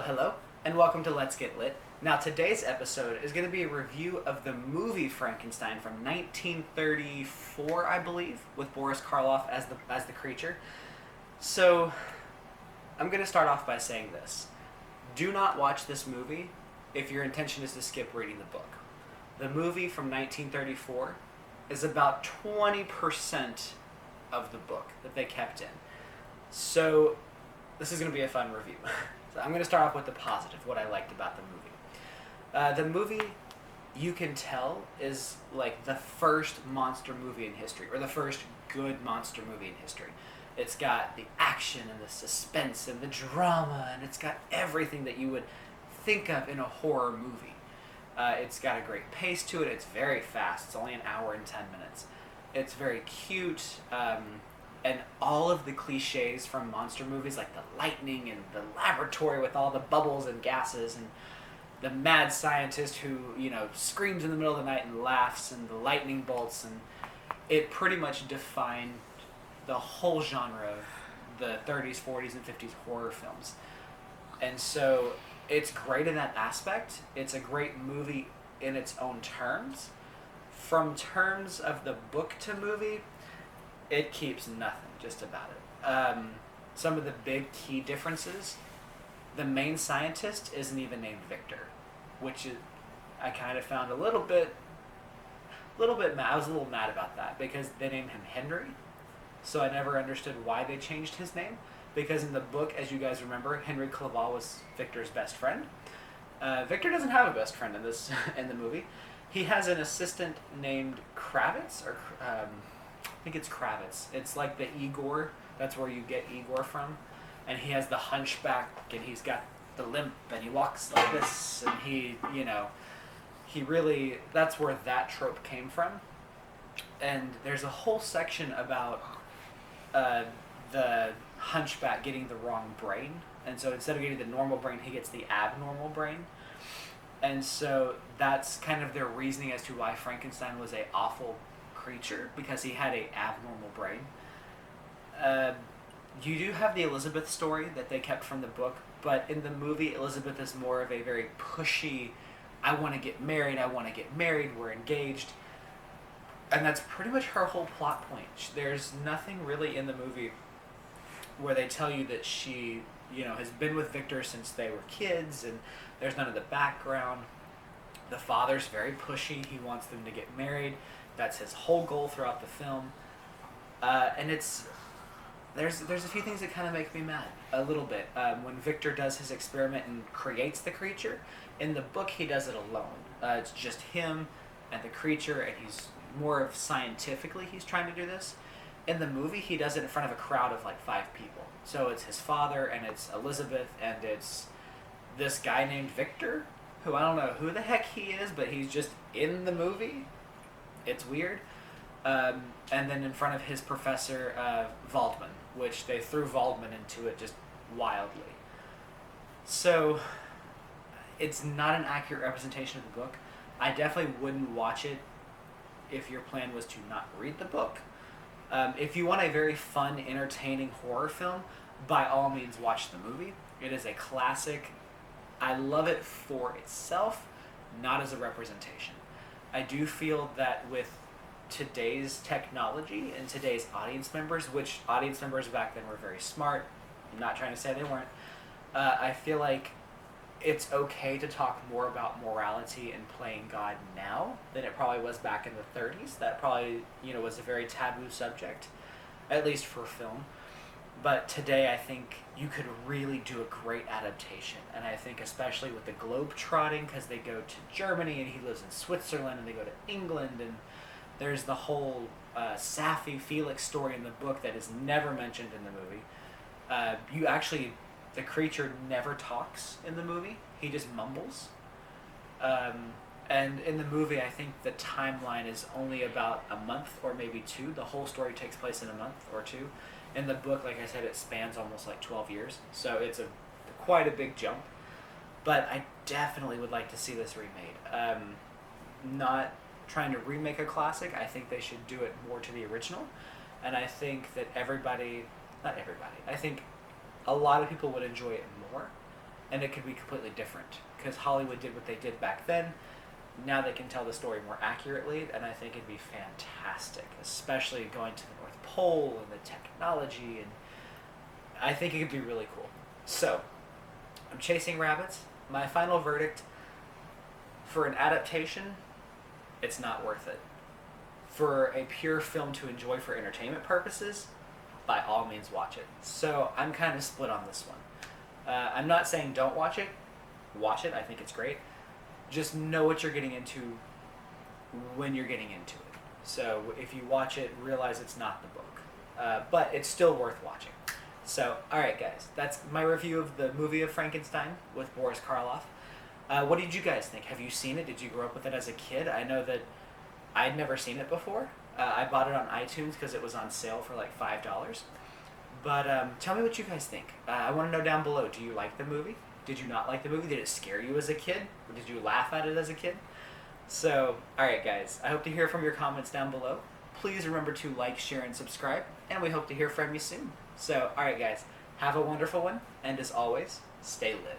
Hello, and welcome to Let's Get Lit. Now, today's episode is going to be a review of the movie Frankenstein from 1934, I believe, with Boris Karloff as the creature. So, I'm going to start off by saying this. Do not watch this movie if your intention is to skip reading the book. The movie from 1934 is about 20% of the book that they kept in. So, this is going to be a fun review. So I'm going to start off with the positive, what I liked about the movie. The movie, you can tell, is like the first monster movie in history, or the first good monster movie in history. It's got the action and the suspense and the drama, and it's got everything that you would think of in a horror movie. It's got a great pace to it. It's very fast. It's only an hour and 10 minutes. It's very cute. And all of the cliches from monster movies, like the lightning and the laboratory with all the bubbles and gases and the mad scientist who, screams in the middle of the night and laughs and the lightning bolts, and it pretty much defined the whole genre of the 30s, 40s, and 50s horror films. And so it's great in that aspect. It's a great movie in its own terms. From terms of the book to movie, it keeps nothing, just about it. Some of the big key differences, the main scientist isn't even named Victor, which is, I kind of found a little bit mad. I was a little mad about that because they named him Henry, so I never understood why they changed his name. Because in the book, as you guys remember, Henry Clerval was Victor's best friend. Victor doesn't have a best friend in this in the movie. He has an assistant named Kravitz, or I think it's Kravitz. It's like the Igor. That's where you get Igor from. And he has the hunchback, and he's got the limp, and he walks like this, and he really, that's where that trope came from. And there's a whole section about the hunchback getting the wrong brain. And so instead of getting the normal brain, he gets the abnormal brain. And so that's kind of their reasoning as to why Frankenstein was a awful creature, because he had a abnormal brain. You do have the Elizabeth story that they kept from the book, but in the movie, Elizabeth is more of a very pushy, I want to get married, we're engaged. And that's pretty much her whole plot point. There's nothing really in the movie where they tell you that she, has been with Victor since they were kids, and there's none of the background. The father's very pushy. He wants them to get married. That's his whole goal throughout the film. And there's a few things that kind of make me mad a little bit. When Victor does his experiment and creates the creature, in the book he does it alone. It's just him and the creature, and he's more of scientifically he's trying to do this. In the movie, he does it in front of a crowd of like 5 people. So it's his father, and it's Elizabeth, and it's this guy named Victor, who I don't know who the heck he is, but he's just in the movie. It's weird. And then in front of his professor, Waldman, which they threw Waldman into it just wildly. So it's not an accurate representation of the book. I definitely wouldn't watch it if your plan was to not read the book. If you want a very fun, entertaining horror film, by all means watch the movie. It is a classic. I love it for itself, not as a representation. I do feel that with today's technology and today's audience members, which audience members back then were very smart, I'm not trying to say they weren't, I feel like it's okay to talk more about morality and playing God now than it probably was back in the 30s. That probably, was a very taboo subject, at least for film. But today I think you could really do a great adaptation. And I think especially with the globe-trotting, because they go to Germany and he lives in Switzerland, and they go to England, and there's the whole Safi Felix story in the book that is never mentioned in the movie. The creature never talks in the movie. He just mumbles. And in the movie, I think the timeline is only about a month or maybe 2. The whole story takes place in a month or 2. In the book, like I said, it spans almost like 12 years. So it's quite a big jump. But I definitely would like to see this remade. Not trying to remake a classic. I think they should do it more to the original. And I think that I think a lot of people would enjoy it more and it could be completely different because Hollywood did what they did back then. Now they can tell the story more accurately, and I think it'd be fantastic, especially going to the North Pole and the technology, and I think it could be really cool. So, I'm chasing rabbits. My final verdict, for an adaptation, it's not worth it. For a pure film to enjoy for entertainment purposes, by all means watch it. So I'm kind of split on this one. I'm not saying don't watch it. Watch it. I think it's great. Just know what you're getting into when you're getting into it. So if you watch it, realize it's not the book. But it's still worth watching. So, alright guys, that's my review of the movie of Frankenstein with Boris Karloff. What did you guys think? Have you seen it? Did you grow up with it as a kid? I know that I'd never seen it before. I bought it on iTunes because it was on sale for like $5. But tell me what you guys think. I want to know down below, do you like the movie? Did you not like the movie? Did it scare you as a kid? Or did you laugh at it as a kid? So, alright guys, I hope to hear from your comments down below. Please remember to like, share, and subscribe, and we hope to hear from you soon. So, alright guys, have a wonderful one, and as always, stay lit.